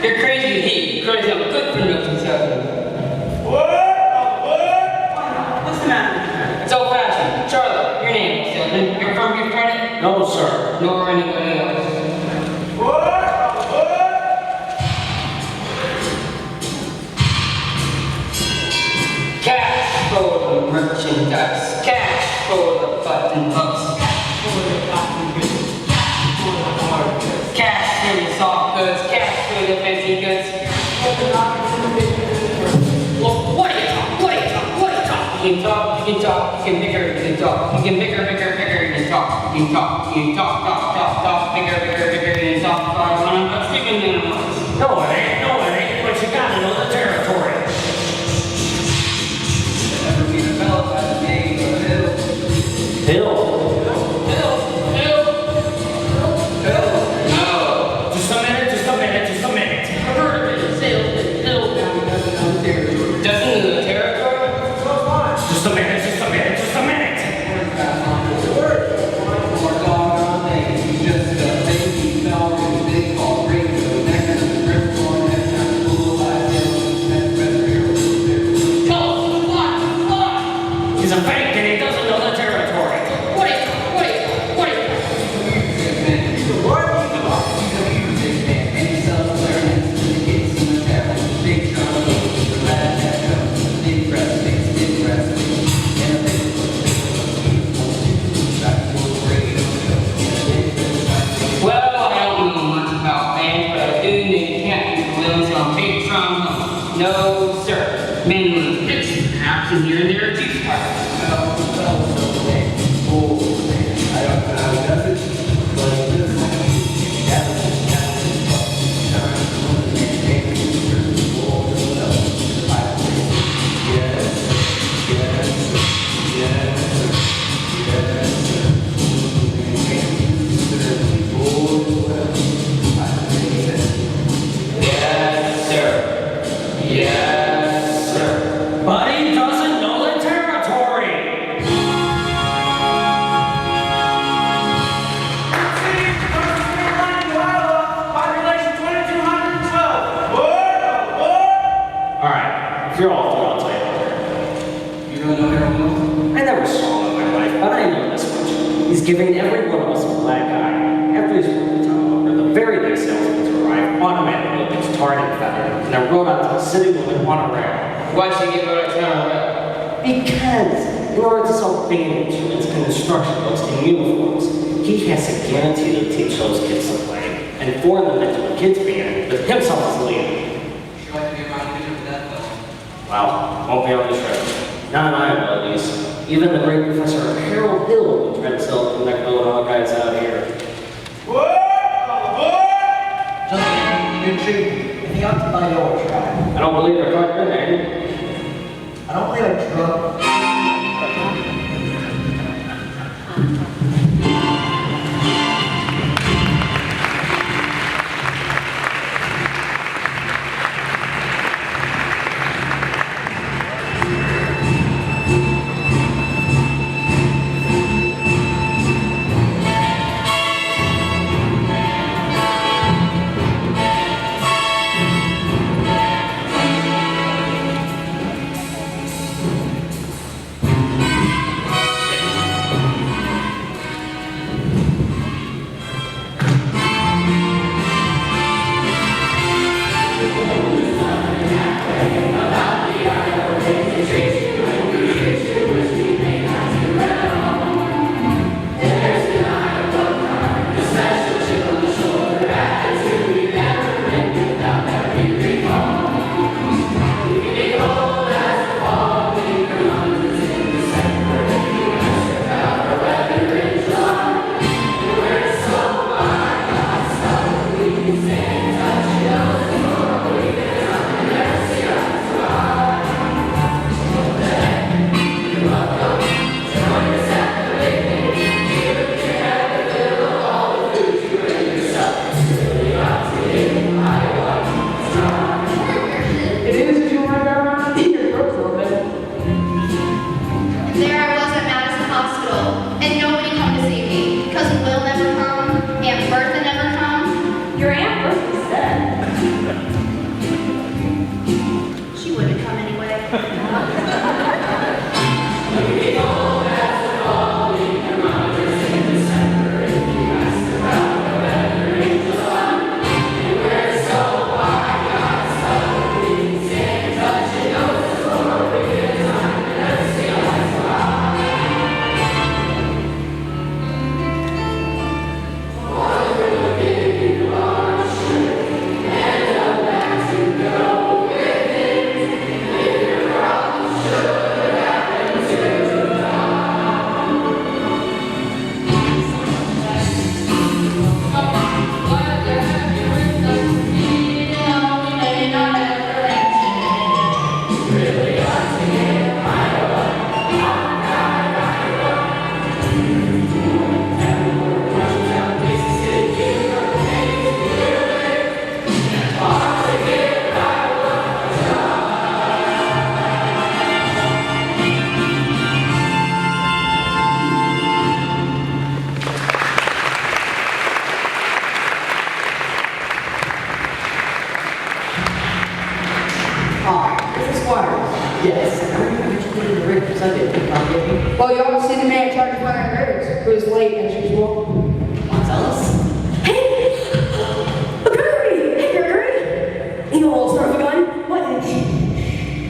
You're crazy to hate. Crazy, I'm good for nothing, so. What? What's the matter? It's old fashioned. Charlotte, your name, Sylvan. You're from your planet? No, sir. Nor anybody else. What? Cash for the merchandise. Cash for the button ups. Cash for the soft goods. Cash for the fancy goods. Well, what are you talking? What are you talking? What are you talking? You can talk, you can talk, you can bigger, you can talk. You can bigger, bigger, bigger, you can talk. You can talk, you can talk, bigger, bigger, bigger, you can talk. I'm speaking in a month. No, it ain't. No, it ain't. But you gotta know the territory. Never been developed by the name of Hill. Hill. No. Just a minute. Just a minute. Just a minute. I've heard of it. Salesman, Hill. Doesn't know the territory? Just a minute. Just a minute. Just a minute. He's a fake and he doesn't know the territory. What is it? Well, I don't know much about bands, but I do know you can't use the limbs on big trombone. No, sir. Mainly the picks, perhaps, and here and there, juice parts. Yes, sir. Yes, sir. But he doesn't know the territory. Population 2,212. All right. If you're all through, I'll tell you. You don't know everyone? I never saw him in my life, but I know this much. He's giving every one of us a black eye. After he's worked the town over, the very next salesman to arrive automatically gets tarred and feathered, and they're rode out to the city limit on a rail. Why should you get out of town already? Because in order to sell band instruments and instruction books and uniforms, he has to guarantee to teach those kids to play and form them into a kid's band with himself as the leader. Would you like to be my leader for that, though? Well, won't be on the trip. Not I will, at least. Even the great Professor Harold Hill will try to sell the neck all guys out here. Just intrigued. If he ought to buy your tribe. I don't believe they're quite good, eh? I don't believe a drug. Squires. Yes. I mentioned it in the ring for Sunday. Can't get me. Well, you obviously the man charged by our birds, who is late as usual. Marcellus? Hey! Gregory! Hey, Gregory! You know, old son of a gun? What?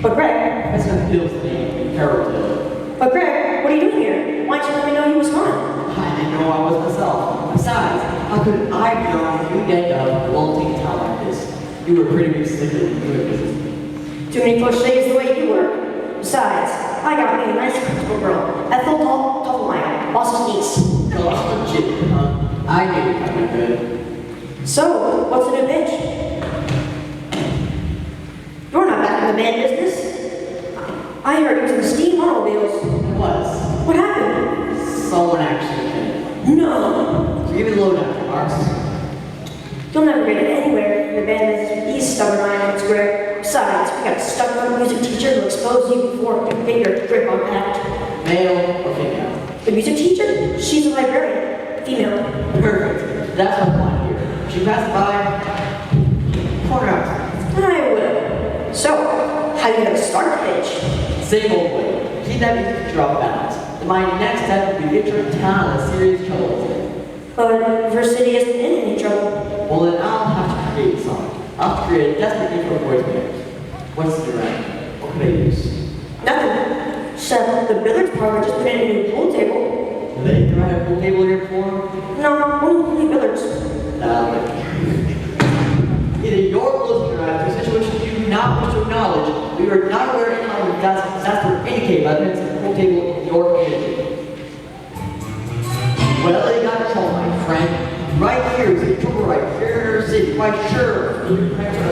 But Greg, That's not Bill's name. Harold Bill. but Greg, what are you doing here? Why didn't you let me know you was gone? I didn't know I was myself. Besides, how could I have known you'd end up wilting a town like this? You were pretty big sticker in doing business. Too many cliches the way you work. Besides, I got me a nice comfortable girl, Ethel Tofflemire, boss's niece. Girl, that's legit, huh? I knew you'd come in good. So, what's the new bitch? You're not back in the band business? I heard you was in the steam automobiles. It was. What happened? Someone actually did. No! So give me the lowdown, Marks. You'll never get it anywhere in the band business with these stubborn ions, Greg. Besides, we got a stuck-up music teacher who'll expose you before you get your grip on that. Male or female? The music teacher? She's a librarian. Female. Perfect. That's what I want here. She passed by. Corner out. I will. So, how you gonna start the pitch? Same old way. Keep that music teacher off balance. And my next step would be get your town in serious trouble. But Versity isn't in any trouble. Well, then I'll have to create a song. I'll have to create a desperate need for a voice band. What's the right? What can I use? Nothing. Except the billiards parlor just put in a new pool table. Do they have a pool table here before? No, only billiards. Either you're closing your eyes to a situation you do not wish to acknowledge, we are not aware of how disaster indicate by the minutes of the pool table in your energy. Well, you got it all, my friend. Right here is a trouble right here in our city, quite sure.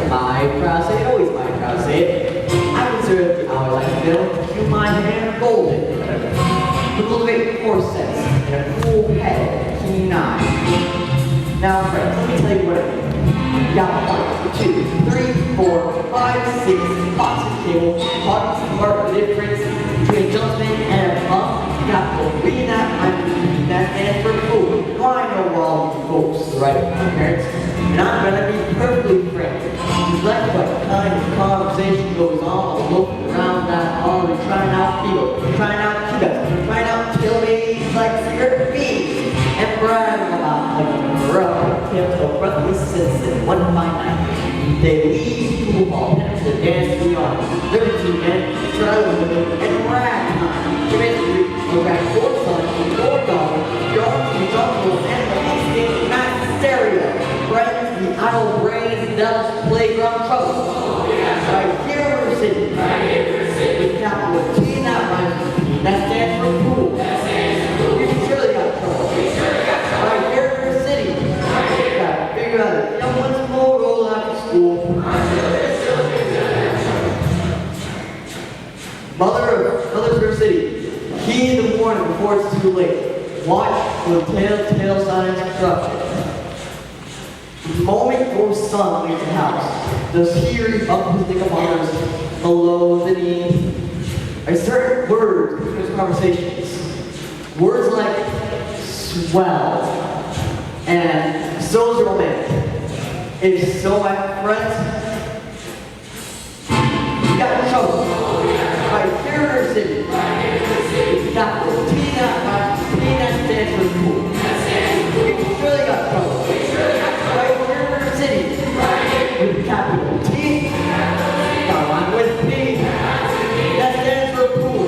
My proud say it, always my proud say it. I consider the hours like a middle, you my hand golden. To cultivate more sense and a cool head, keen eye. Now, friends, let me tell you what I mean. You got 1, 2, 3, 4, 5, 6 boxes table, talking to mark the difference between a gentleman and a monk. You got to read that, I'm reading that, and for food. Now I know all you folks, the right parents, and I'm gonna be perfectly frank. Just like what kind of conversation goes on, looking around that hall and trying out people, trying out Cubans, trying out tailbaits like cigarette beans, and bragging about like a rough tiptoe brotherly citizen one fine night. They leave pool hall, head to the dance beyond, liberty men, travel with them, and rag time. So basically, go back your son, your daughter, your auntie, uncle, and the instinct mass stereo. Friends, the idle brains, the devil's playground trouble. Right here we're sitting. With capital T in that rhyme, that stands for pool. You surely got trouble. Right here we're sitting. Gotta figure out if young ones more roll after school. Mother's River City. Key in the morning before it's too late. Watch for the telltale signs of corruption. The moment your son leaves the house, does he read up his niggamothers below the knee? Are certain words in his conversations? Words like swell and so's romantic. If so, my friends, you got trouble. Right here in our city. It's got the T that stands for cool. You surely got trouble. Right here in our city. With capital T. Got one with P. That stands for cool.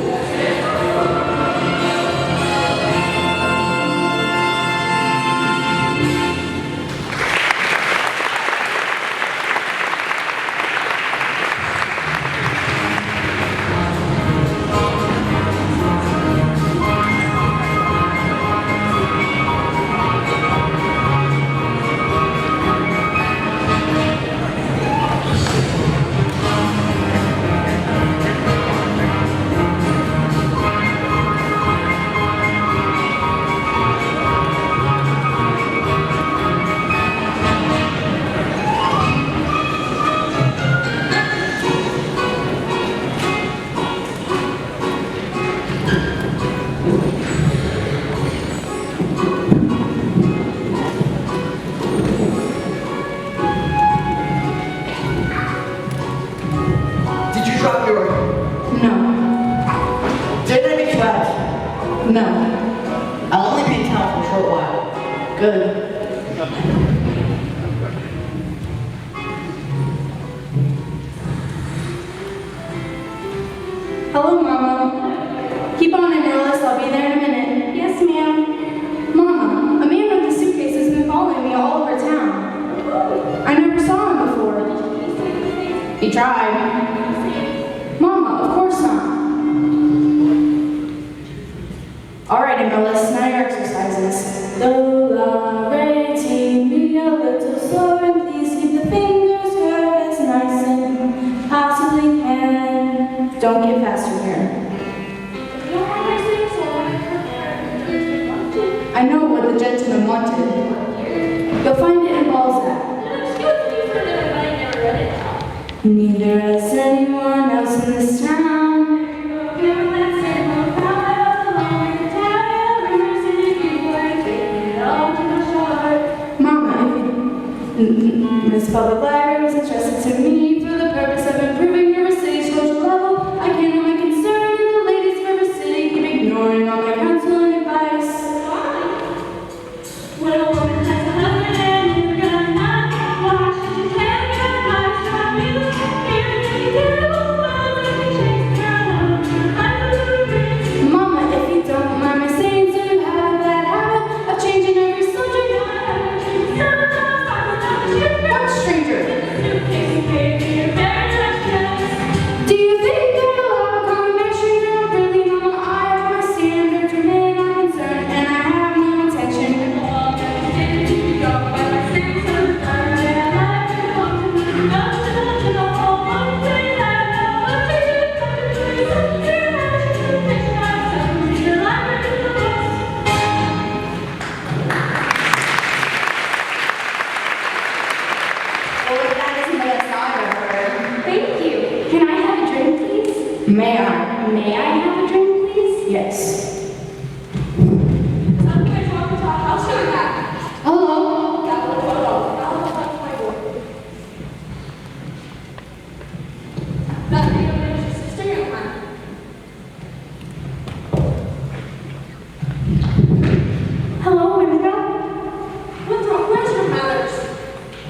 Good. Hello, Mama. Keep on in, Alice. I'll be there in a minute. Yes, ma'am. Mama, a man with a suitcase has been following me all over town. I never saw him before. He tried. Mama, of course not. All right, Alice, now your exercises. Do, la, re, ti, mi, a little slower, and please keep the fingers curved as nice and possibly can. Don't get faster here. I know what the gentleman wanted. You'll find it in Balzac. Neither has anyone else in this town. Mama, Miss Public Library was entrusted to me for the purpose of improving River City's social level. I can't help my concern that the ladies of River City keep ignoring all my counsel and advice. When a woman has a husband and you're gonna not watch, she can't get much from you. Mama, if you don't mind my saying so, you have that habit of changing every subject. What stranger? Do you think that I'll have a conversation? No, really, Mama, I have my standards, remain unconcerned, and I have no intention. Well, that isn't the best I've ever heard. Thank you. Can I have a drink, please? May I? May I have a drink, please? Yes. Hello? Hello, Winter. Where's your mother's?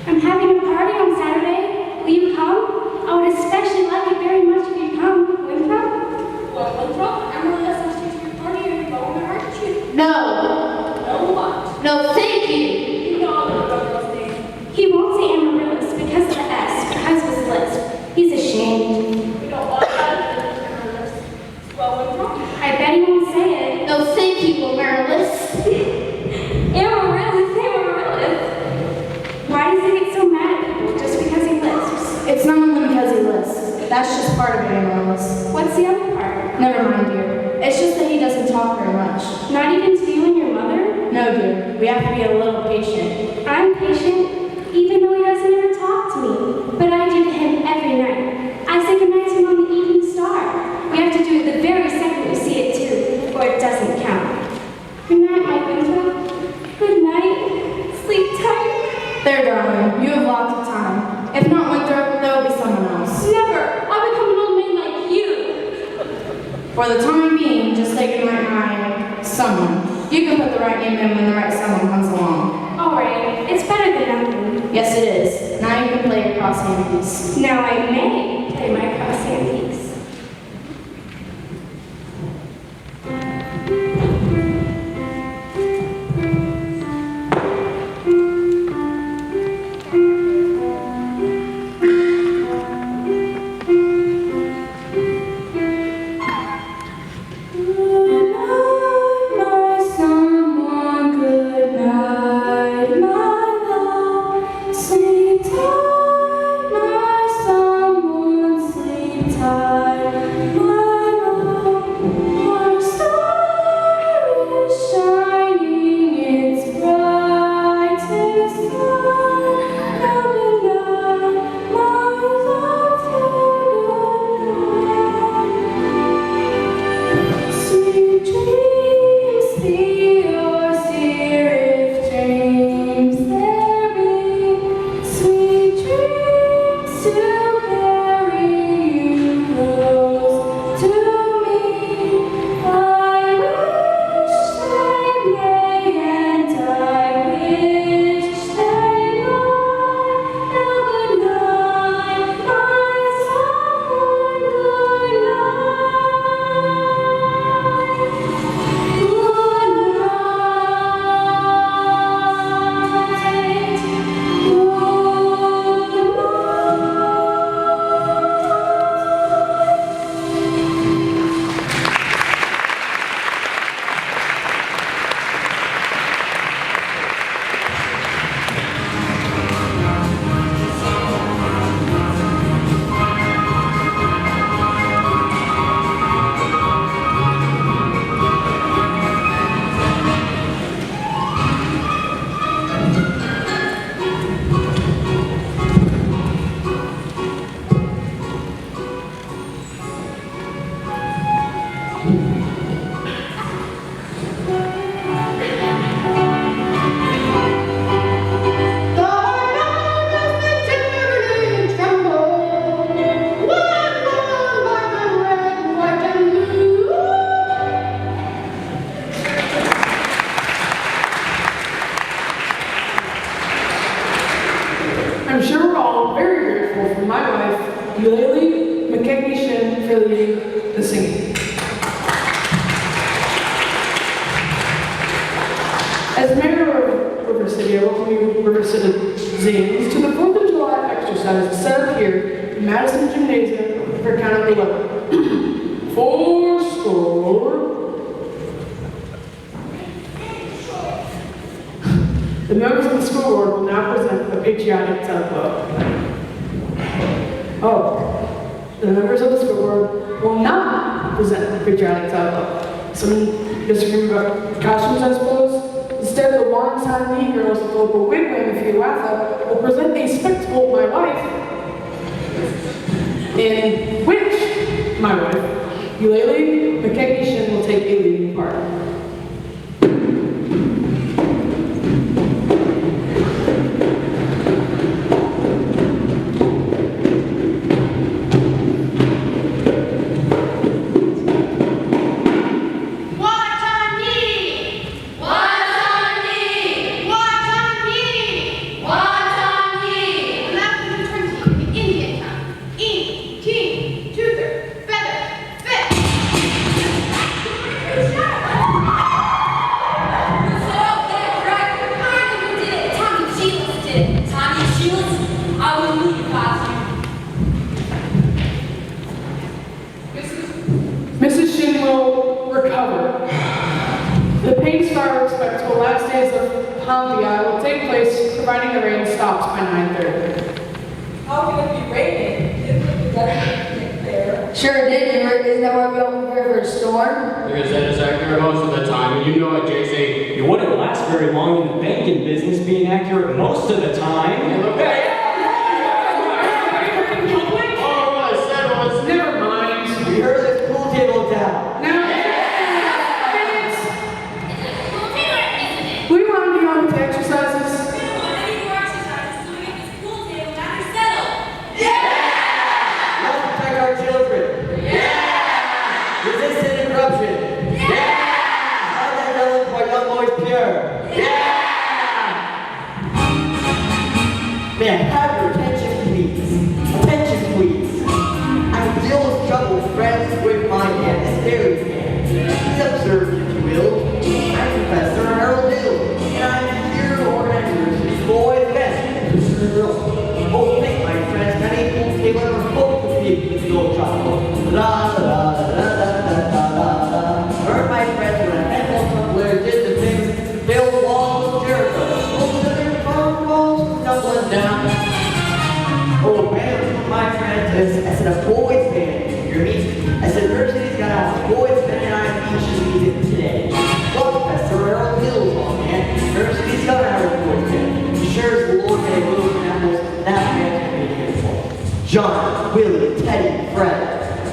I'm having a party on Saturday. Will you come? I would especially like it very much if you come. Winthrop? Well, Winthrop, Emily has asked you to your party. Are you going there, aren't you? No. No what? No, thank you. You know Amarillo's name. He won't say Amaryllis because of the S, because of his lisp. He's ashamed. We don't want that Amaryllis. Well, Winthrop? I bet he won't say it. No, thank you, Amaryllis. Amaryllis, Amaryllis. Why does he get so mad at people just because he lisps? It's not only because he lisps. That's just part of it, Amaryllis. What's the other part? Never mind, dear. It's just that he doesn't talk very much. Not even to you and your mother? No, dear. We have to be a little patient. I'm patient, even though he doesn't ever talk to me. But I do to him every night. I say goodnight to him on the evening star. We have to do it the very second we see it, too, or it doesn't count. Good night, my Winthrop. Good night. Sleep tight. There, darling. You have lots of time. If not Winthrop, there will be someone else. Never! I'll become an old man like you! For the time being, just say goodnight, my someone. You can put the right name in when the right someone comes along. Alright. It's better than nothing. Yes, it is. Now you can play your crosshand piece. Now I may play my crosshand piece. Sleep tight, my someone. Eulalie McKechnie Shin for leading the singing. As mayor of River City, I welcome you River Citizens to the 4th of July exercise set up here in Madison Gymnasium for count of 11. Fourscore. The members of the school board will now present the patriotic tableau. Oh, the members of the school board will not present the patriotic tableau. Some disagree about costumes, I suppose. Instead, the Wonton Negroes with local wigwam, if you laugh at, will present a spectacle of my wife, in which my wife, Eulalie McKechnie Shin, will take a leading part. Mrs. Shin will recover. The paint fireworks spectacle last days of Pompeii will take place, providing the rain stops by 9:30. How can it be raining? Didn't the weather there? Sure did, isn't that why we all prepare for a storm? Because that is accurate most of the time, and you know what, JC. You wouldn't last very long in the banking business being accurate most of the time. Okay. All I said was, Never mind. We heard this pool table down. Now, we want to be on with the exercises. Let's protect our children. Yeah! Resist corruption. Yeah! How's that yelling for young boys pure? Yeah! Man, have your attention, please. Attention, please. I deal with trouble with friends with my hand, this very man. Please observe, if you will. I'm Professor Harold Dill, and I'm here to organize University's boys' event. Oh, think, my friends, many pool table ever hope to be with no trouble. La la la la la la la la. Heard my friends when a handful of tumblers did the things, build walls of Jericho. Oh, the farm walls tumbling down. Oh, man, my friends, I said a boys' band. You hear me? I said University's got a boys' band, and I'm teaching music today. Well, Professor Harold Hill's on, man. University's got our boys' band. Sure as the Lord made little apples, that man can be beautiful. John, Willie, Teddy, Fred.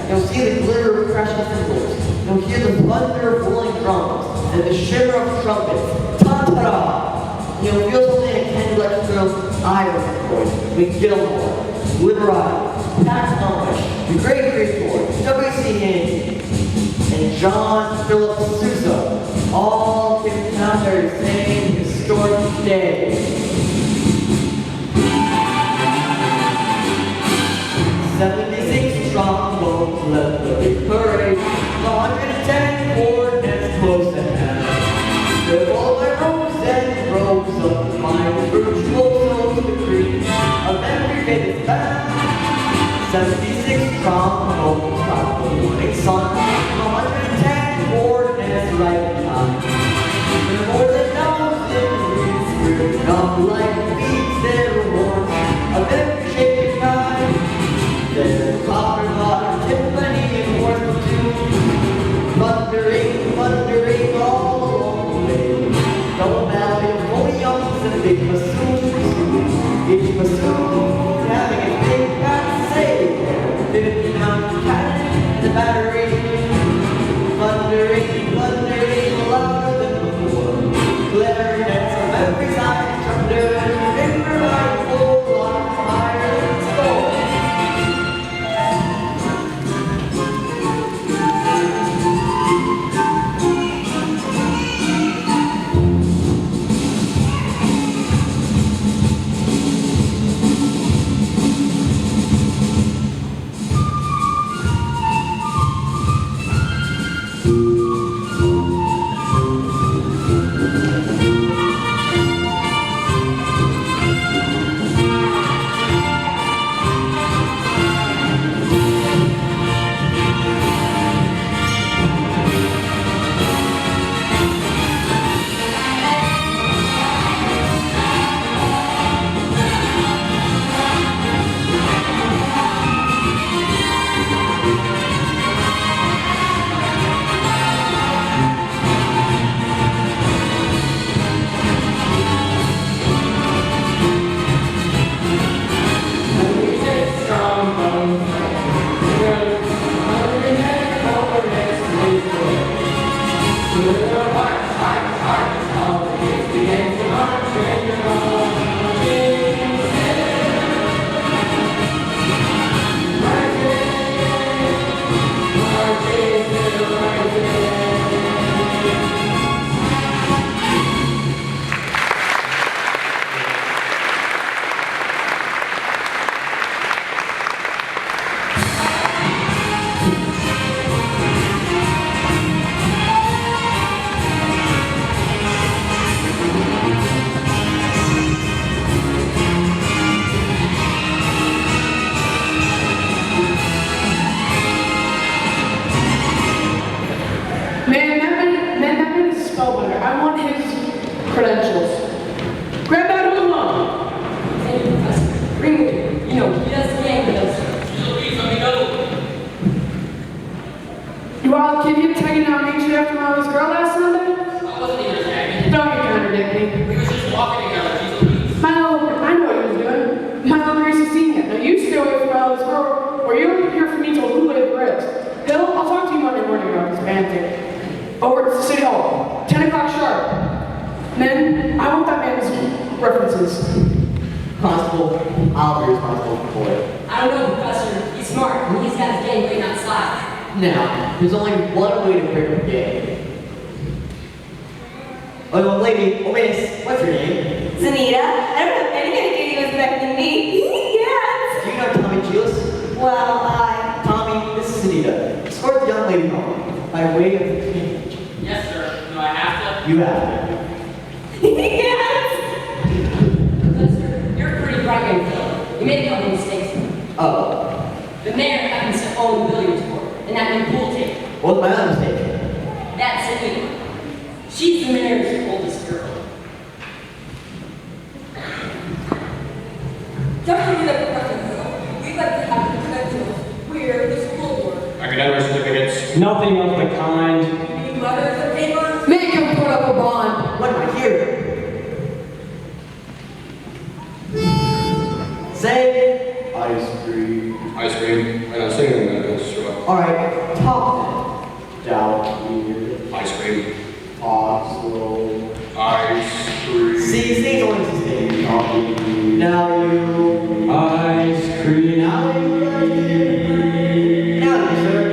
You'll see the glitter of crashing cymbals. You'll hear the thunder of rolling drums and the shimmer of trumpets. Ta-ta-da! You'll feel something akin to Electro's Iron Voice, McGilmore, Liberati, Pat Amish, the Great Great W.C. Haney, and John Philip Sousa, all came down there the same historic day. 76 trombones led the big parade, 110 coordinates close to hand. With all my ropes and ropes of my virtuosos decree of every famous band. 76 trombones got the morning sun, 110 coordinates right in time. There are more than 1,000 reeds screaming up like beats and horns of every shape and kind. There's copper, water, Tiffany, and horse platoon, thundering all along the way. Double belly, fully youngs, and big bassoons. Each bassoon having a big back to say, 50 pound cannon and a battery. Thundering louder than before. Clarinets of every side, thunder and finger by four. on Main Street after my little girl last Sunday? I wasn't even attacking. Don't you contradict me. We was just walking together, geez Louise. I know what he was doing. My little Grace has seen it. Now you stay away from my little girl, or you'll hear from me till who laid the rest. Hill, I'll talk to you Monday morning about this band thing. Over at City Hall, 10 o'clock sharp. Men, I want that man's references. Constable, I'll be responsible for it. I don't know, Professor. He's smart, and he's got his game waiting outside. Now, there's only one way to break up a game. Oh, lady, miss, what's your name? Zanita, I don't know if any kind of kitty was better than me. Yes. Do you know Tommy Giles? Well, Tommy, this is Anita. Escort the young lady home by way of the teenage. Yes, sir. Do I have to? You have to. yes. Professor, you're a pretty bright young fellow. You made a couple mistakes. Oh, The mayor happens to own the billiards court, and that new pool table. what was my other mistake? That's Anita. She's the mayor's oldest girl. Dr. Anita Professor, we'd like to have the credentials. We're the school board. Academic certificates. Nothing of the kind. Any letters or papers? Make him put up a bond. What am I here? Say ice cream. Ice cream. And I'm singing medical straw. Alright, talk then. Down here. Ice cream. Oslo. Ice cream. See, only to say talking. Now you. Ice cream. Now you. Now you, sir.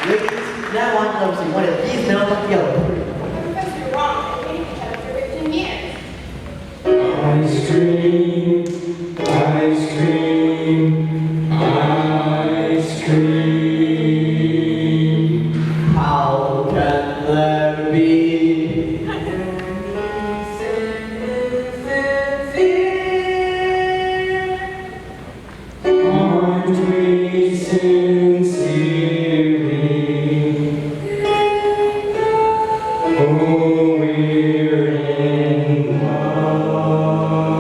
Ladies, now on to see one of these men with the other. Professor, you're wrong. I've been each other for 15 years. Ice cream. Ice cream. Ice cream. How can there be? Aren't we sincerely? Oh, we're in love.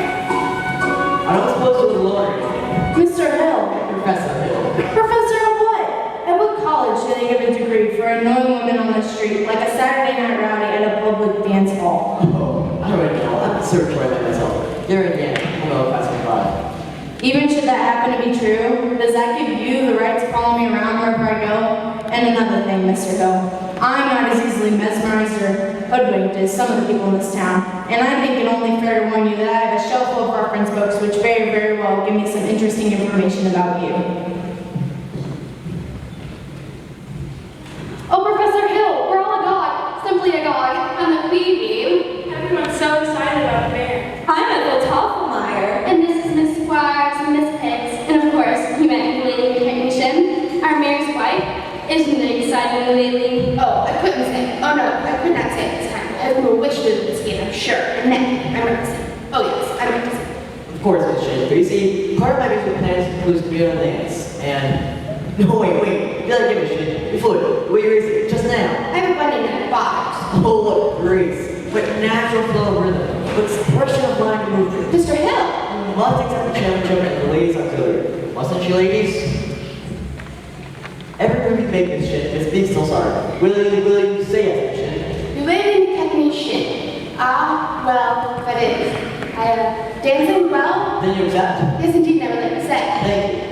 I don't suppose you're the lawyer. Mr. Hill. Professor Hill. Professor of what? At what college do they give a degree for annoying women on the street, like a Saturday night rowdy at a public dance hall? Oh, I don't know. I'm searching for it myself. Here again. I don't know if that's my vibe. Even should that happen to be true, does that give you the right to follow me around wherever I go? And another thing, Mr. Hill, I'm not as easily mesmerized or hoodwinked as some of the people in this town, and I think it only fair to warn you that I have a shelf full of reference books which very, very well give me some interesting information about you. Oh, Professor Hill, we're all agog. Simply agog. I'm the queen. Everyone's so excited about the bear. I'm Ethel Toffelmeyer. And this is Miss Squires and Miss Pitts. And of course, you met Lily Technician, our mayor's wife. Isn't it exciting, Lily? Oh, I couldn't say. Oh no, I could not say it this time. I will wish to this game, I'm sure. And then, I meant to say. Oh yes, I meant to say. Of course, Miss Shane. But you see, part of my musical plans includes to be on a dance. And no, wait. You gotta give it shit. You fooled. Wait, erased it just now. I have a bunny in box. Oh, what grace. But natural flow of rhythm. But expression of mind and movement. Mr. Hill. You must accept the challenge of it and the ladies auxiliary. Mustn't you, ladies? Every movie make this shit, Miss B still sorry. Will you say yes, Miss Shane? Related technician. Ah, well, that is. Dancing well? Then you accept? Yes, indeed, never let me say. Thank you.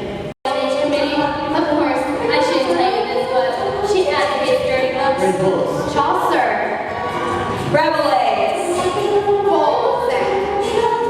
Committee, of course, I shouldn't tell you this, but she advocates dirty books. Red Bulls. Chaucer. Rabelais. Balzac.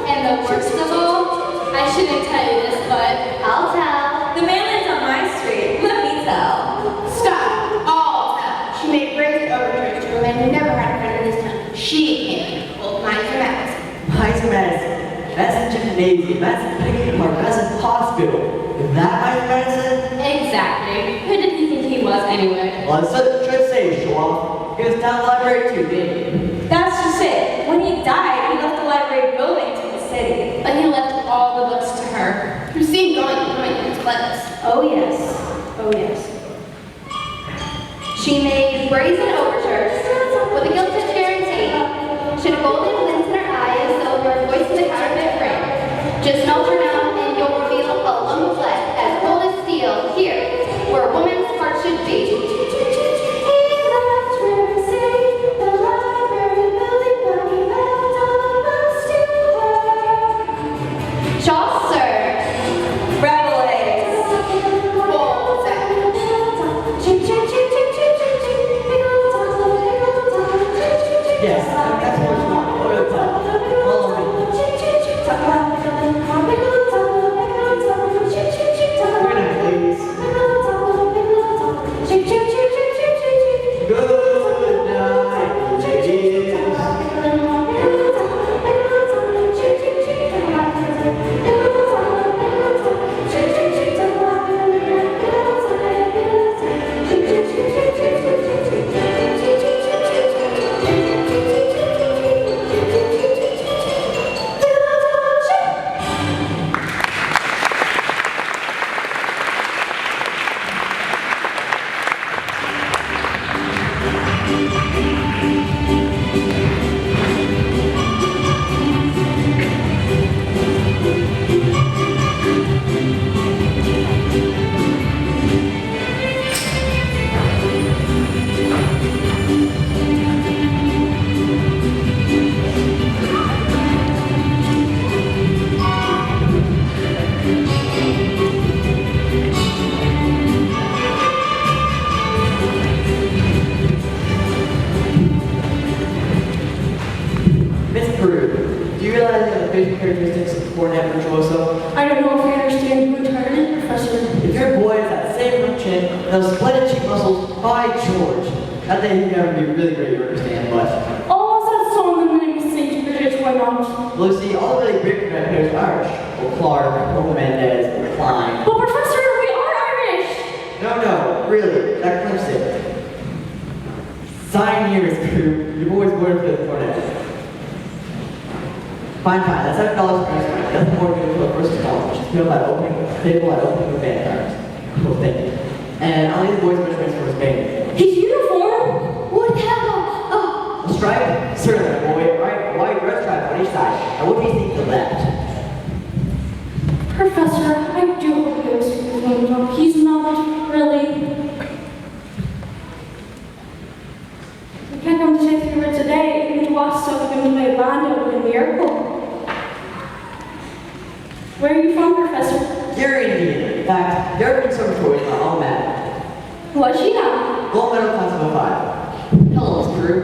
And the worst of all, I shouldn't tell you this, but I'll tell. the man lives on my street. Let me tell. Stop. I'll tell. She made brazen overtures to a man who never had a friend in his town. She came. Old Miser Madison. Miser Madison. That's a gymnasium. That's a picnic park. That's a hospital. Is that Miser Madison? Exactly. Who did he think he was anyway? Well, that's what I'm trying to say, show off. He was down the library too, didn't he? That's just it. When he died, he left the library building to the city. But he left all the books to her. Who's seen going and coming in his clothes. Oh yes. Oh yes. She made brazen overtures with a gilded guarantee. She had a golden glint in her eye as though her voice in a counterfeit ring. Just melt her down and you'll reveal a lump of flesh as cold as steel here, where a woman's heart should be. Chaucer. Rabelais. Balzac. Yes, that's what you want. Go to the top. Follow me. Good night, ladies. Good night, ladies. Miss Peru, do you realize that the facial characteristics of Cornet Virtuoso? I don't know if I understand you entirely, Professor. If your boy has that same root chin and those splendid cheek muscles, by George. Not that he'd never be really great to understand, but Oh, what's that song the name of St. Bridget, why not? Lucy, all the really great red hairs are Irish. Well, Clark, Will Mendez, Klein. But Professor, we are Irish! No, really, that clips it. Sign here, Miss Peru. Your boy's born for the Cornet. Fine, that's $7 per next. That's more than the first college. Just feel like opening the band cards. Cool, thank you. And I'll leave the boys' measurements for his band. His uniform? What the hell? A stripe? Certainly, boy. Right, white red stripe on each side. And what do you think of that? Professor, I do hope you excuse me, but he's not really. We can't come to say 3 words a day, even to watch stuff going to play a band out in the airport. Where are you from, Professor? Gary, Indiana. In fact, your conservatory is my alma mater. What's she now? Gold medal class of 05. Hello, Miss Peru.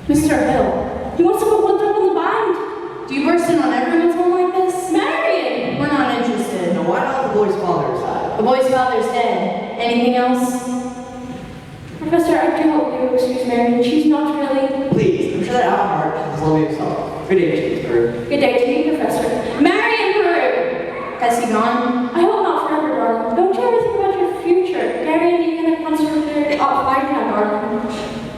Mr. Hill, he wants to put one up on the band. Do you burst in on everyone's home like this? Marion! We're not interested. Now, why not the boy's father's side? The boy's father's dead. Anything else? Professor, I do hope you excuse Marion. She's not really. Please, I'm sure that out of heart is lovely herself. Good day, Miss Peru. Good day to you, Professor. Marion Peru! Has he gone? I hope not forever, darling. Don't you ever think about your future? Gary and even a conservatory fight now, darling.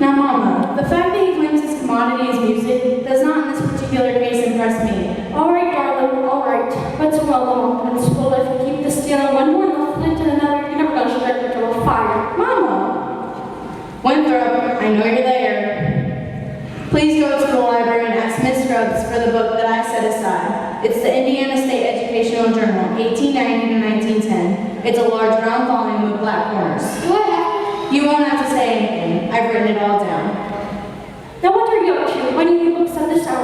Now, Mama, the fact that he claims his commodity is music does not in this particular case impress me. All right, darling, all right. But so well long. And so if you keep the steel in one door and the flint in another, you're never gonna strike it to a fire. Mama! Winthrop, I know you're there. Please go to the library and ask Miss Scruggs for the book that I set aside. It's the Indiana State Educational Journal, 1890 to 1910. It's a large round volume with black corners. What? You won't have to say anything. I've written it all down. Now what are you up to? When are you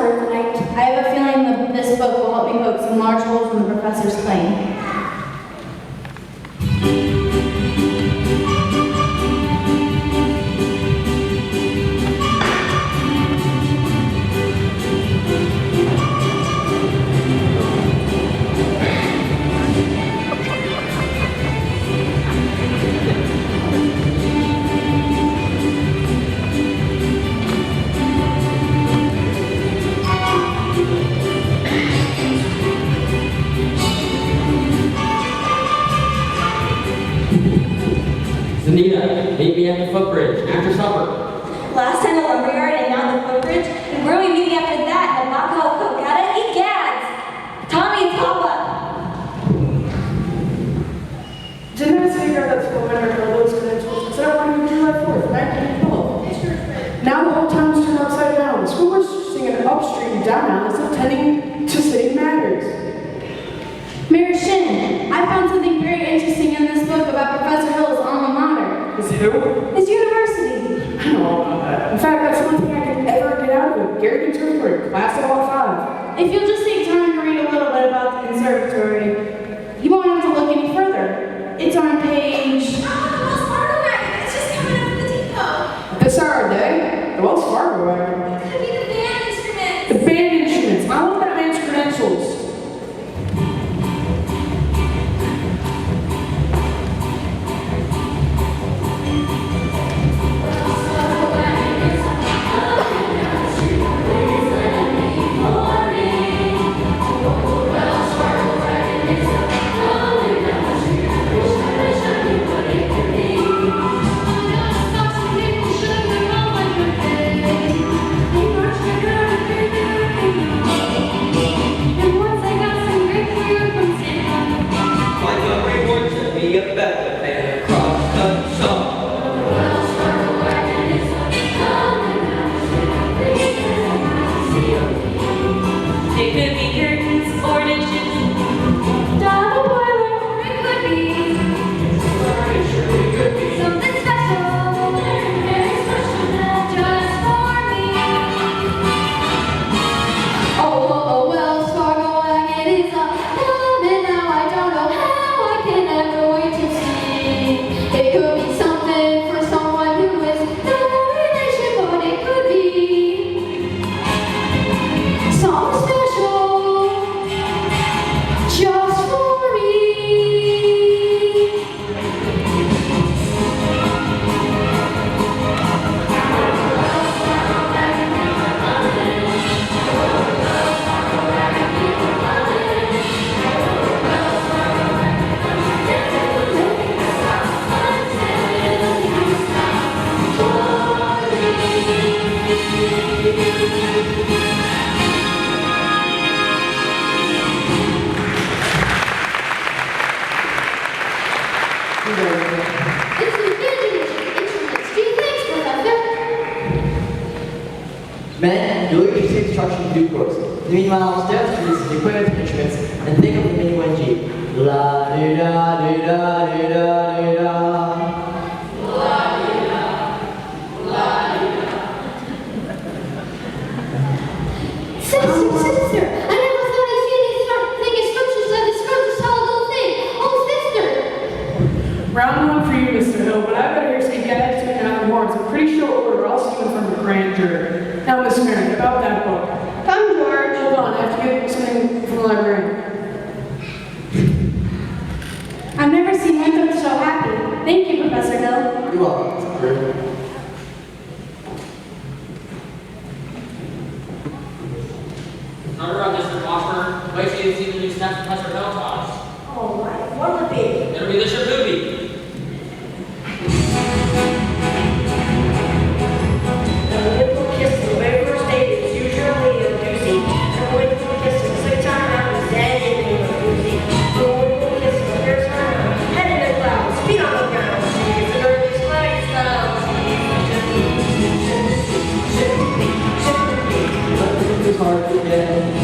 story tonight. I have a feeling that this book will help me poke some large holes in the professor's claim. Zanita, meet me at the footbridge after supper. Last time the lumberyard and now the footbridge. And where are we meeting after that? The Baco Cocada? Egads! Tommy and Papa! Didn't I say that school member for those credentials? Instead of running July 4th, 1912. Now the whole town's turned upside down. The school board's singing up street and down now instead of tending to city matters. Mayor Shin, I found something very interesting in this book about Professor Hill's alma mater. Is who? His university. I know all about that. In fact, that's one thing I could ever get out of it. Gary Conservatory, class of all 5. If you'll just take time to read a little bit about the conservatory, you won't have to look any further. It's on page... It's just coming up the depot. This hour day, the Wells Fargo wagon. Could be the band instruments. The band instruments. I want that man's credentials. Men, you'll use this instruction in due course. Meanwhile, steps to use equipment and instruments and think of the mini one G. La di da di da di da di da. Sister, I never thought I'd see these thing instructions that describe this whole thing. Oh, sister! Round one for you, Mr. Hill, but I better say get attitude and the horns. I'm pretty sure order. I'll see you in front of the grand jury. Now, Miss Marion, about that book. Come, George. Hold on, I have to get something from the librarian. I've never seen Winthrop so happy. Thank you, Professor Hill. You're welcome, Mr. Remember on Mr. Washburn, wait till you see the new steps Professor Hill taught us. All right, what would it be? It'll be the Shabubi. The little kiss the very first date is usually a doozy. The little kiss the second time around is dead a doozy. The little kiss the first time around, head in the clouds, feet on the ground. She's an early sliding style. It's hard to get.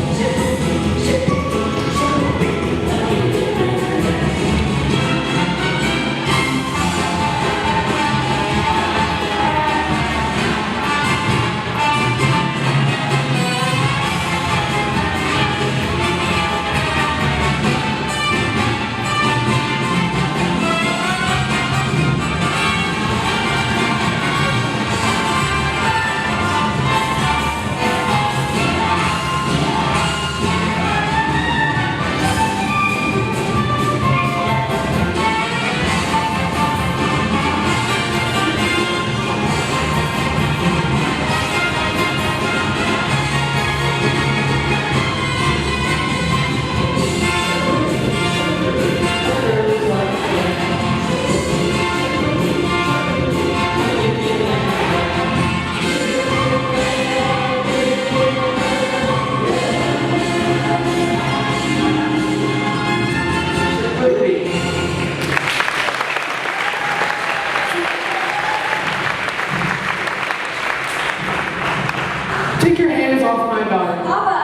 Take your hands off my daughter. Papa!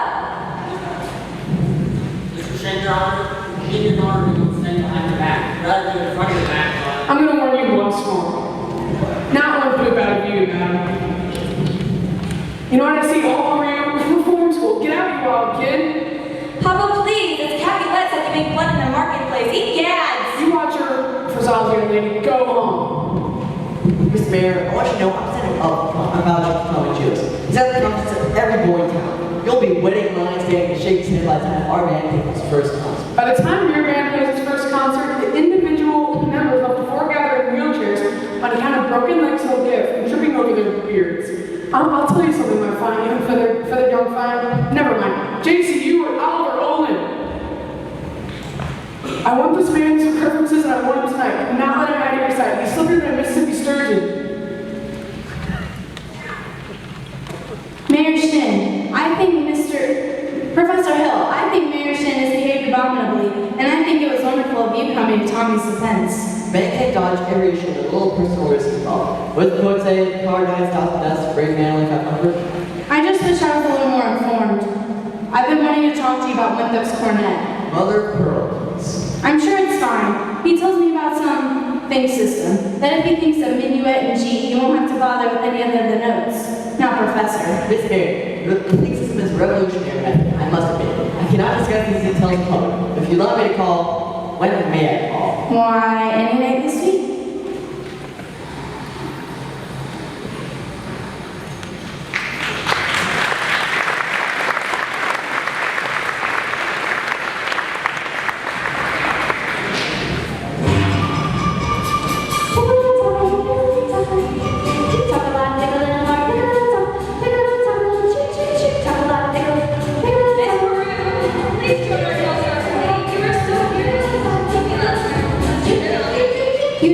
Mr. Shandron, you and your daughter are going to stand behind your back rather than in front of your back. I'm going to warn you once more. Not one poop out of you, madam. You know what I see all over you? Reform school. Get out, you wild kid. Papa, please! It's Capulets that can make blood in the marketplace. Eat gads! You watch your phraseology, lady. Go home. Mr. Mayor, I want you to know I'm setting up about you common Jews. He's at the conference of every boy in town. You'll be waiting in line standing to shake his hand by the time our band takes its first concert. By the time your band plays its first concert, the individual members of the foregather in wheelchairs on account of broken legs will give and tripping over their beards. I'll tell you something, my fine, you feathered young fine. Never mind. JCU or Oliver Olin. I want this man's preferences and I want him tonight. Do not let him out of your sight. He's slippier than a Mississippi sturgeon. Mayor Shin, Professor Hill, I think Mayor Shin has behaved abominably, and I think it was wonderful of you coming to Tommy's defense. Man can't dodge every issue with a little personal risk involved. What the quote say, car 9,000 deaths, brave man only 500? I just wish I was a little more informed. I've been wanting to talk to you about Winthrop's cornet. Mother of pearl, please. I'm sure it's fine. He tells me about some think system, that if he thinks of minuet and G, you won't have to bother with any other of the notes. Now, Professor. Miss Mary, the think system is revolutionary method, I must admit. I cannot discuss these details in public. If you'd allow me to call, when may I call? Why, any night this week? You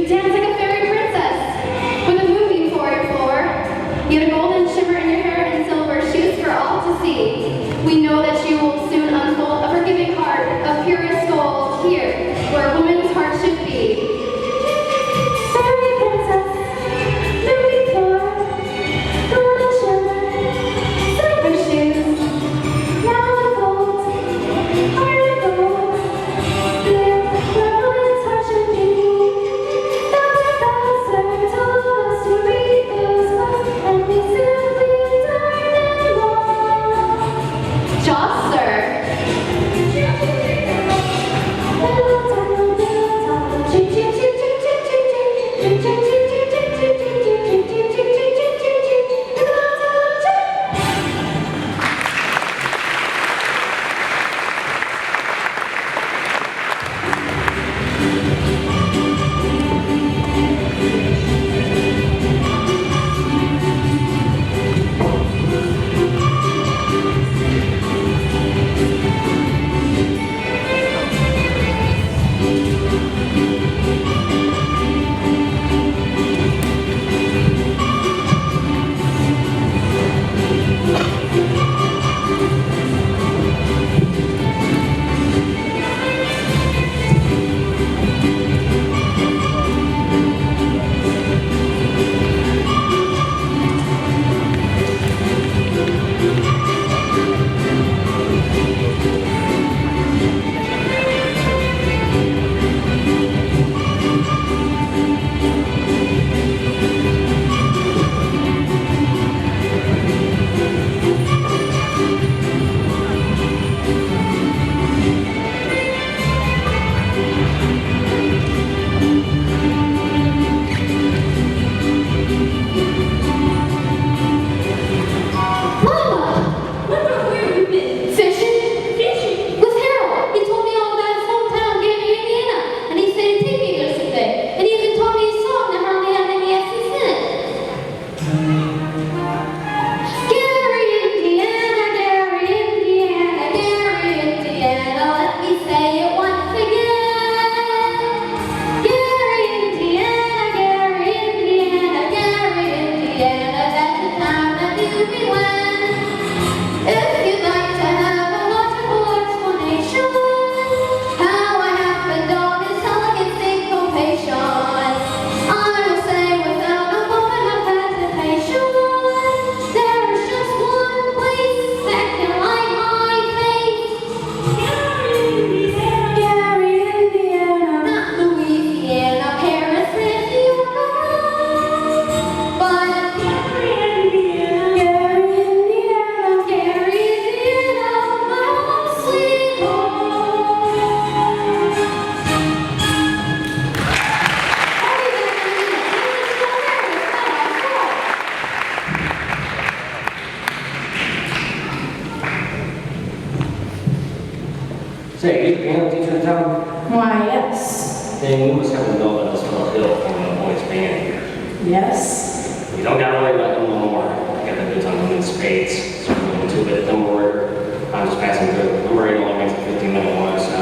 Say, you piano teacher in town? Why, yes. Then you must have to know about this little hill forming a boys' band here. Yes. You don't gotta worry about them no more. I got the goods on them in spades. So I'm going to bit them order. I'm just passing through. Number 8 only makes a 15-minute walk, so.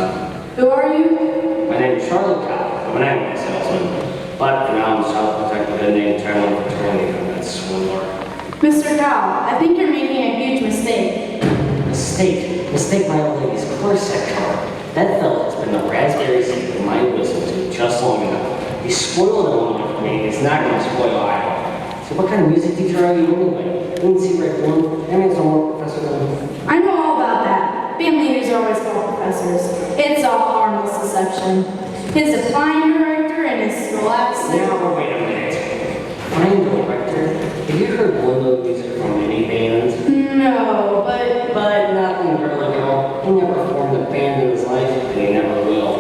Who are you? My name is Charlie Cow. I'm an animal salesman. But for now, I'm just trying to protect the good name traveling for touring from that swindler. Mr. Cow, I think you're making a huge mistake. Mistake my old lady's corset color. That fella has been the raspberry seed of my wisdom to just long enough. He's spoiled it long enough for me, and he's not going to spoil Iowa. So what kind of music teacher are you anyway? Didn't see right one. That means no more Professor Lynn. I know all about that. Band leaders are always called professors. It's all harmless deception. His decline director and his relaxing. Now, wait a minute. Fine director? Have you heard Linda music from any bands? No, But nothing really, girl. He never formed a band in his life, and he never will.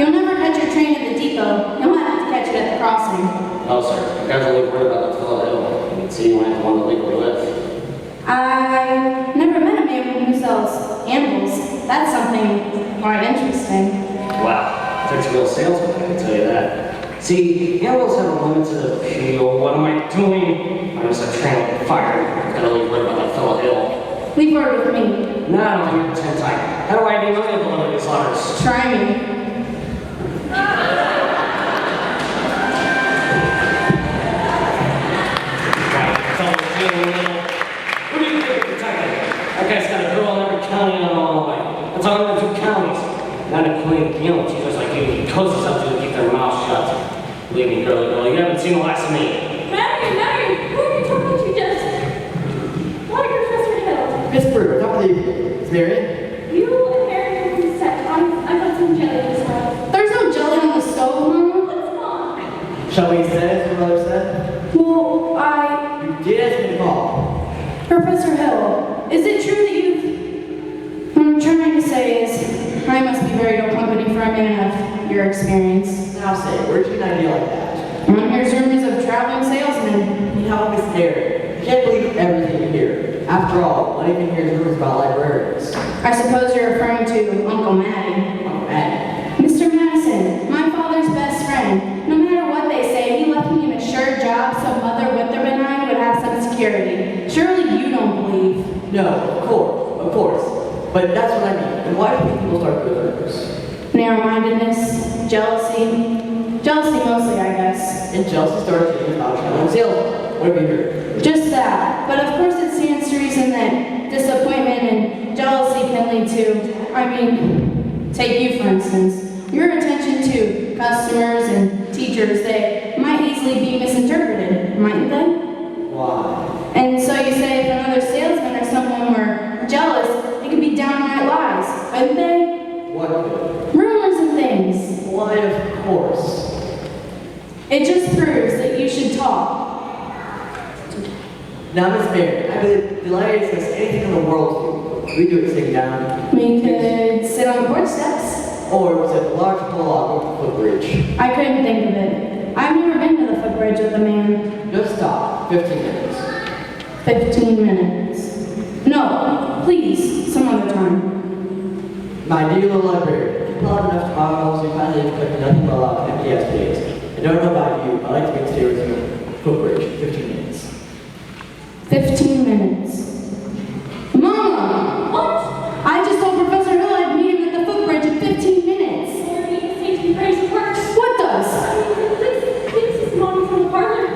you'll never catch your train at the depot. You'll have to catch it at the crossing. No, sir. I got to leave word about the fellow hill. You can see you might want to legally live. I never met a man who sells animals. That's something quite interesting. Wow, takes a real salesman, I can tell you that. See, animals have a limited appeal. What am I doing? I'm just a train with fire. I've got to leave word about that fellow hill. Leave word with me. No, I don't think pretend time. How do I even know the of these letters? Try me. Who do you think you're protecting? That guy's got a girl in every county on Illinois. That's all in 2 counties. Not including piano teachers like you and coaches up to keep their mouths shut. Believe me, girl, you haven't seen the last of me. Mary, who are you talking to just? What, Professor Hill? Miss Brewer, don't believe you. It's Marion. You and Harry can set. I got some jelly this time. There's no jelly on the stove, Mama. Let's go. Shall we say, as your mother said? Well, You did ask me to call. Professor Hill, is it true that you've... What I'm trying to say is, I must be very dull company for a man of your experience. Now say, where'd you get an idea like that? Here's rumors of traveling salesmen. You know, Miss Dare, you can't believe everything you hear. After all, not even hears rumors about librarians. I suppose you're referring to Uncle Matty. Oh, man. Mr. Madison, my father's best friend. No matter what they say, he left me an assured job so Mother Witherbenheim would have some security. Surely you don't believe. No, of course. But that's what I mean. And why do you think people start with rumors? Narrow-mindedness, jealousy. Jealousy mostly, I guess. And jealousy starts thinking about traveling salesmen. What have you heard? Just that. But of course it stands to reason that disappointment and jealousy can lead to, take you for instance. Your attention to customers and teachers, they might easily be misinterpreted, mightn't they? Why? And so you say if another salesman or someone were jealous, it could be downright lies, couldn't they? What could? Rumors and things. Why, of course. It just proves that you should talk. Now, Miss Mary, I believe the ladies has anything in the world to do. We do it sitting down. We could sit on the porch steps. Or was it a large pull-off with a footbridge? I couldn't think of it. I've never been to the footbridge with a man. Just stop. 15 minutes. 15 minutes. No, please, some other time. My dear little librarian, you proud enough to model so you finally expect nothing but a lot of empty days. I don't know about you, but I like to make stay with you. Footbridge, 15 minutes. 15 minutes. Mama! What? I just told Professor Hill I'd meet him at the footbridge in 15 minutes. Safety crazy works. What does? This is Mommy from the parlor.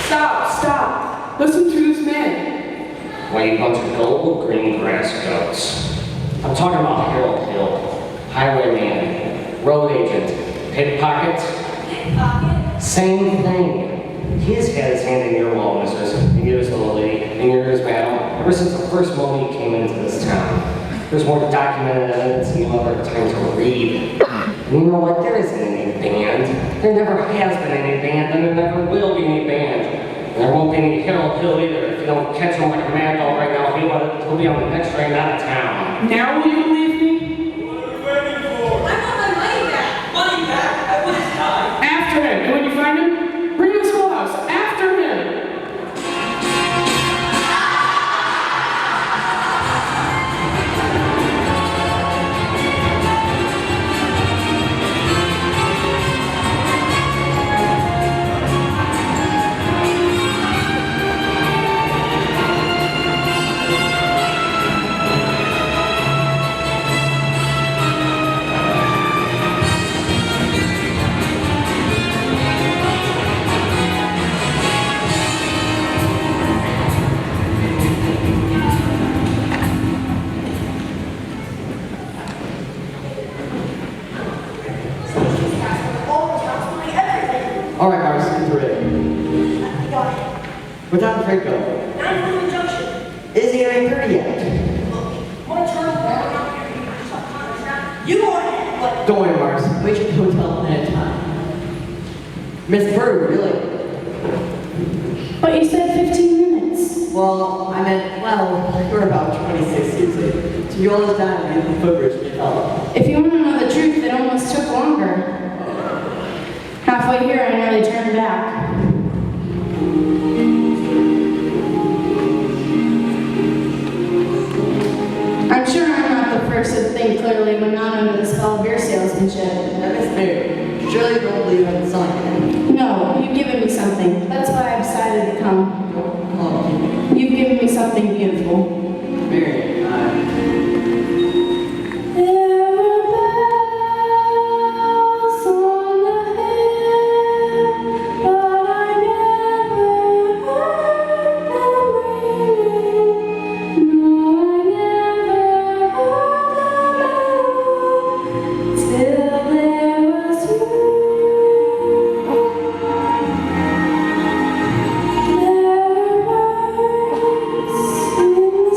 Stop. Listen to this man. Why, you bunch of gullible green grass goats. I'm talking about Harold Hill, highwayman, road agent, pickpocket. Same thing. He has had his hand in your wall, mistress, in years little lady, in years battle, ever since the first moment he came into this town. There's more documented evidence than you'll ever have time to read. And you know what? There isn't any band. There never has been any band, and there never will be any band. And there won't be any Harold Hill either. If you don't catch him like a mad dog right now, he'll be on the next train out of town. Now will you believe me? What are we waiting for? I want my money back. Money back? At what time? After him. And when you find him, bring him to the schoolhouse. After him. All right, Mars, get ready. What's on Franco? 9 Junction. Is he getting 30 yet? Want to turn around? You want it, but Don't worry, Mars. Wait till the hotel at a time. Miss Bird, really? But you said 15 minutes. Well, I meant, we're about 26 years in. So you all the time in the footbridge, you know. If you want to know the truth, it almost took longer. Halfway here, I nearly turned back. I'm sure I'm not the first to think clearly when not under the spell of your salesmanship. Now, Miss Mary, surely you don't believe in something. No, you've given me something. That's why I decided to come. Come on, You've given me something beautiful. Mary, There were bells on the hill, but I never heard them ringing. No, I never heard them till there was you. There were birds in the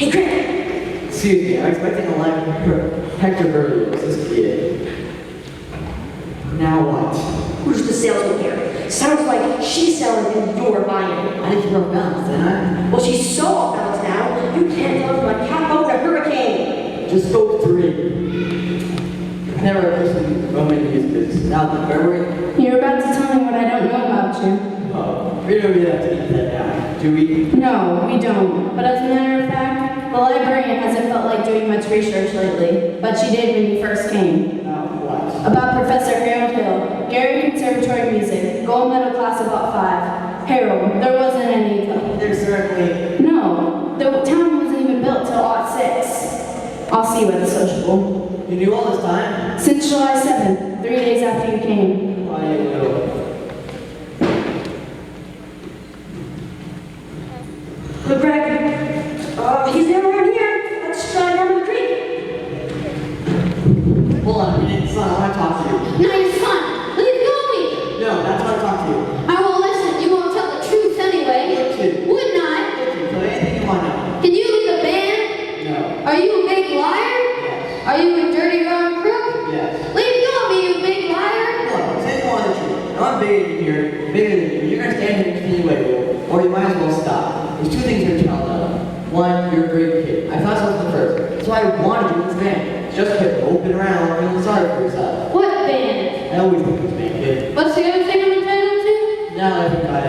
Hey, Greg. Excuse me, I'm expecting a line from Hector Berlioz, this kid. Now what? Who's the salesman here? Sounds like she's selling and you're buying. I think you're off balance, didn't I? Well, she's so off balance now, you can't tell from a cat boat in a hurricane. Just spoke 3. Never listened to Roman music. Now the February. You're about to tell me what I don't know about you. Oh, we don't really have to eat that now, do we? No, we don't. But as a matter of fact, the librarian hasn't felt like doing much research lately, but she did when you first came. Now what? About Professor Harold Hill, Gary Conservatory Music, gold medal class about 5. Harold, there wasn't any though. There's certainly. No, the town wasn't even built till '06. I'll see you at the sociable. You knew all this time? Since July 7th, 3 days after you came. I didn't know. But Greg, he's never around here. Let's try down to the creek. Hold on a minute, son, I want to talk to you. No, your son. Leave go of me. No, that's why I talk to you. I won't listen. You won't tell the truth anyway. Okay. Wouldn't I? Okay, so anything you want to know. Can you lead a band? No. Are you a big liar? Yes. Are you a dirty rotten crook? Yes. Leave go of me, you big liar. Look, say you want the truth. I'm bigger than you, bigger than you. You're going to stand here and continue away, or you might as well stop. There's 2 things you're telling them. One, you're a great kid. I thought so was the first. That's why I wanted you in this band. Just kept moping around, feeling sorry for yourself. What band? I always think it was big kid. What's the other thing I'm entitled to? Now that I think about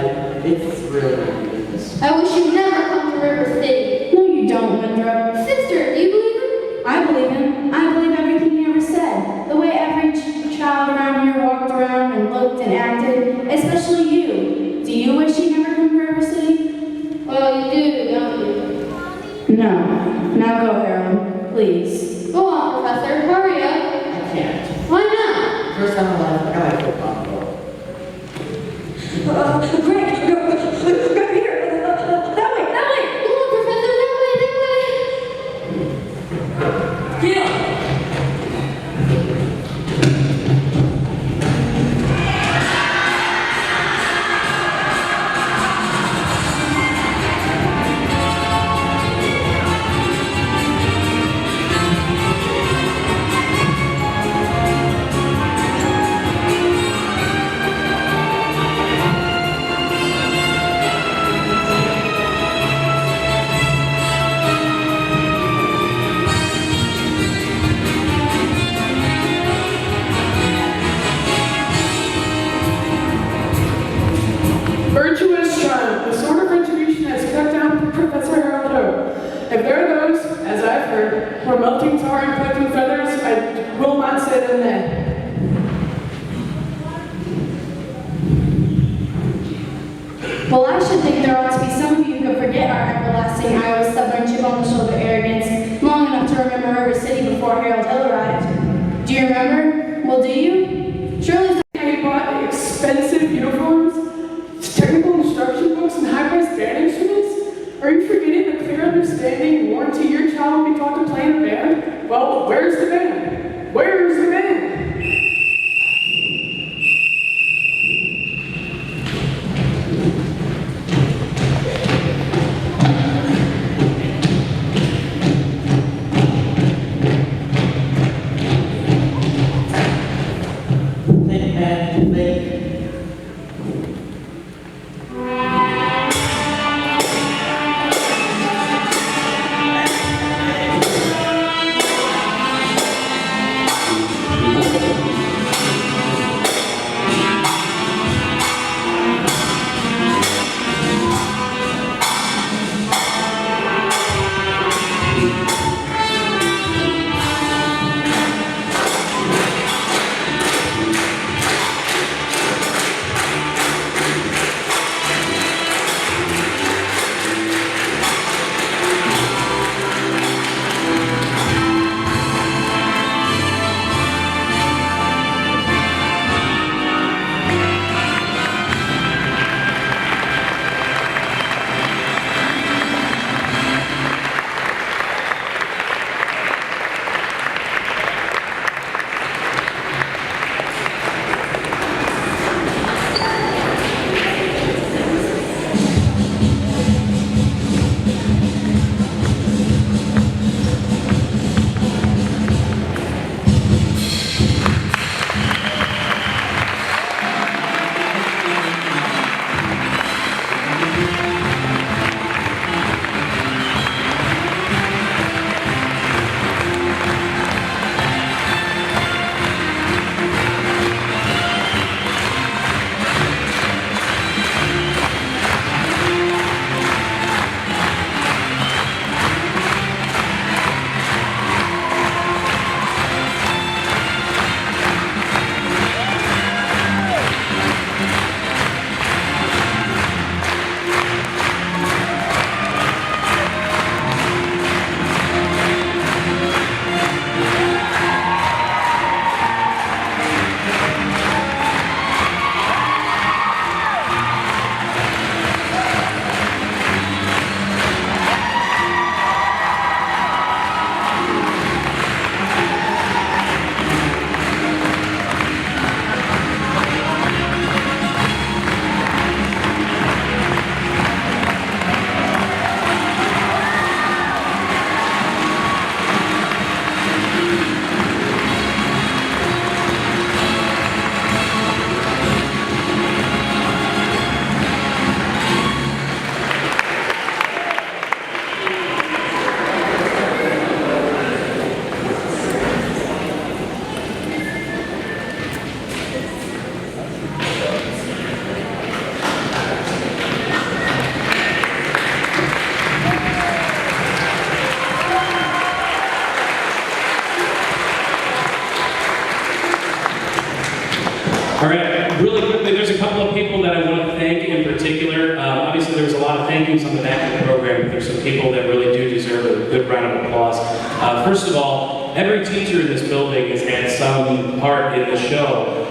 it, it's really not your business. I wish you'd never come to River City. No, you don't, Winthrop. Sister, do you believe him? I believe him. I believe everything he ever said. The way every child around here walked around and looked and acted, especially you. Do you wish he'd never come to River City? Well, you do, don't you? No. Now go, Harold. Please. Go on, Professor. Hurry up. I can't. Why not? First time in my life, now I feel comfortable. Greg, no, here. That way, that way. Come on, Professor. That way, that way. Get up. Virtuous child, the sort of retribution that's cut down from Professor Harold Hill. If there are those, as I've heard, who are melting tar and collecting feathers, I will not say them nay. Well, I should think there ought to be some of you who could forget our everlasting Iowa stubborn chip on the shoulder arrogance long enough to remember River City before Harold Hill arrived. Do you remember? Well, do you? Surely I bought expensive uniforms, technical instruction books, and high-priced band instruments? Are you forgetting the clear understanding and warranty your child will be taught to play in a band? Well, where's the band? Where's the band? Think, man, think. names on the back of the program, but there's some people that really do deserve a good round of applause. First of all, every teacher in this building has had some part in the show.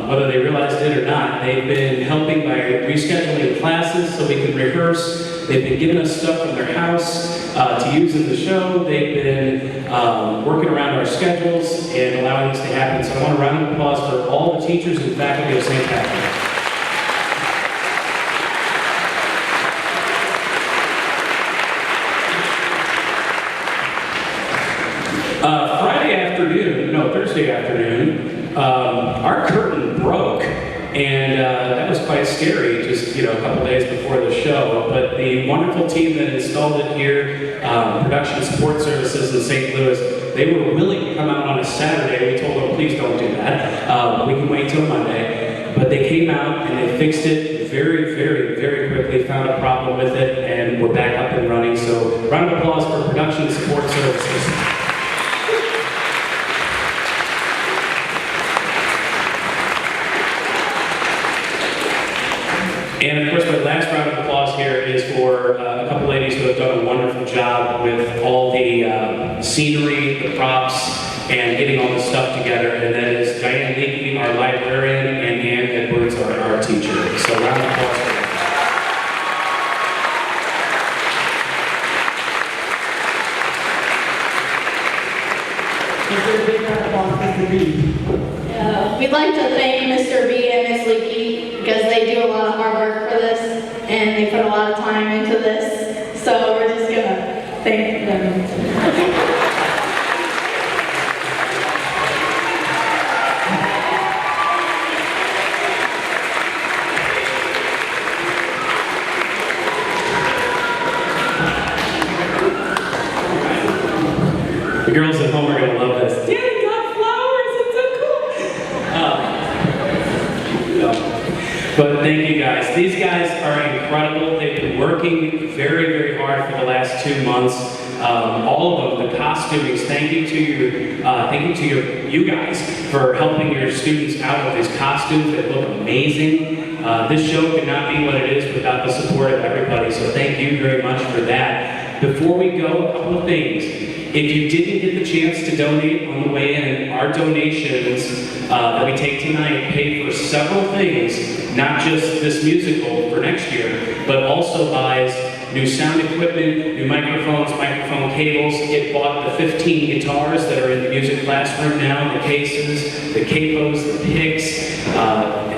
Whether they realized it or not, they've been helping by rescheduling classes so we can rehearse. They've been giving us stuff from their house to use in the show. They've been working around our schedules and allowing this to happen. So I want a round of applause for all the teachers and faculty of St. Patrick. Thursday afternoon, our curtain broke, and that was quite scary just, a couple days before the show. But the wonderful team that installed it here, Production Support Services in St. Louis, they were willing to come out on a Saturday. We told them, please don't do that. We can wait till Monday. But they came out and they fixed it very, very, very quickly, found a problem with it, and we're back up and running. So round of applause for Production Support Services. And of course, my last round of applause here is for a couple ladies who have done a wonderful job with all the scenery, the props, and getting all this stuff together. And that is Diane Leakey, our librarian, and Ann Edwards, our art teacher. So round of applause for them. We'd like to thank Mr. B and Ms. Leakey because they do a lot of hard work for this and they put a lot of time into this. So we're just gonna thank them. The girls at home are going to love this. Daddy got flowers, it's so cool. But thank you guys. These guys are incredible. They've been working very, very hard for the last 2 months. All of them, the costumings, thank you to you guys for helping your students out with these costumes. They look amazing. This show could not be what it is without the support of everybody, so thank you very much for that. Before we go, a couple of things. If you didn't get the chance to donate on the way in, our donations that we take tonight pay for several things, not just this musical for next year, but also buys new sound equipment, new microphones, microphone cables. It bought the 15 guitars that are in the music classroom now, the cases, the capos, the picks,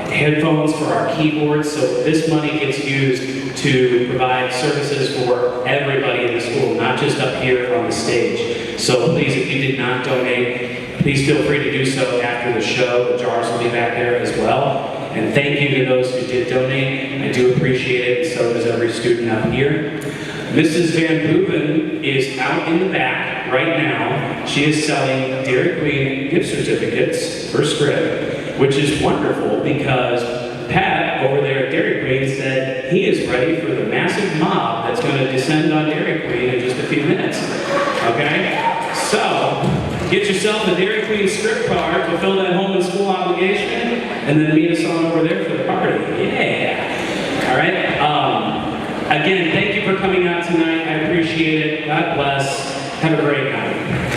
headphones for our keyboards. So this money gets used to provide services for everybody in the school, not just up here on the stage. So please, if you did not donate, please feel free to do so after the show. The jars will be back there as well. And thank you to those who did donate. I do appreciate it, and so does every student up here. Mrs. Van Boeven is out in the back right now. She is selling Dairy Queen gift certificates for Scrib, which is wonderful because Pat over there at Dairy Queen said he is ready for the massive mob that's going to descend on Dairy Queen in just a few minutes. Okay? So, get yourself a Dairy Queen Scrib card, fulfill that home and school obligation, and then meet us on over there for the party. Yeah! All right? Again, thank you for coming out tonight. I appreciate it. God bless. Have a great night.